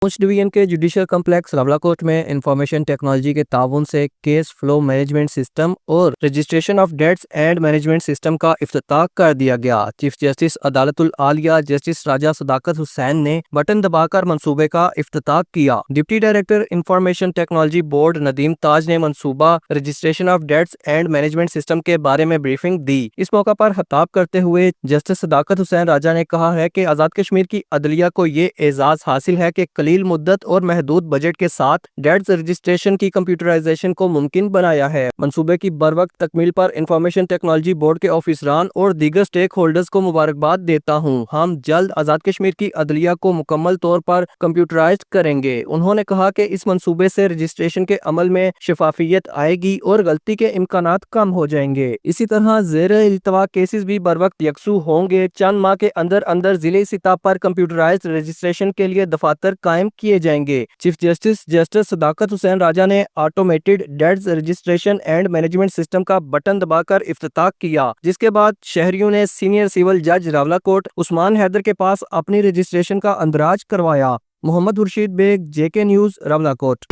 پونچھ division کے judicial complex Rawalakot میں information technology کے تعاون سے کیس فلو مینجمنٹ سسٹم اور registration of dates and management system کا افتتاح کر دیا گیا۔ چیف جسٹس عدالت العالیہ جسٹس راجہ صداقت حسین نے بٹن دبا کر منصوبے کا افتتاح کیا۔ Deputy director information technology board Nadeem Taj نے منصوبہ registration of dates and management system کے بارے میں بریفنگ دی۔ اس موقع پر خطاب کرتے ہوئے جسٹس صداقت حسین راجہ نے کہا ہے کہ آزاد کشمیر کی عدلیہ کو یہ اعزاز حاصل ہے کہ قلیل مدت اور محدود بجٹ کے ساتھ ڈیٹس رجسٹریشن کی کمپیوٹرائزیشن کو ممکن بنایا ہے۔ منصوبے کی بروقت تکمیل پر انفارمیشن ٹیکنالوجی بورڈ کے آفیسران اور دیگر سٹیک ہولڈرز کو مبارکباد دیتا ہوں۔ ہم جلد آزاد کشمیر کی عدلیہ کو مکمل طور پر کمپیوٹرائزڈ کریں گے۔ انہوں نے کہا کہ اس منصوبے سے رجسٹریشن کے عمل میں شفافیت آئے گی اور غلطی کے امکانات کم ہو جائیں گے۔ اسی طرح زیر التوا کیسز بھی بروقت یکسو ہوں گے۔ چند ماہ کے اندر ضلعی سطح پر کمپیوٹرائزڈ رجسٹریشن کے لیے دفاتر قائم کیے جائیں گے۔ چیف جسٹس صداقت حسین راجہ نے automated dates registration and management system کا بٹن دبا کر افتتاح کیا، جس کے بعد شہریوں نے سینئر سول جج راولاکوٹ عثمان حیدر کے پاس اپنی رجسٹریشن کا اندراج کروایا۔ Muhammad Khurshid Baig, JK news, Rawalakot.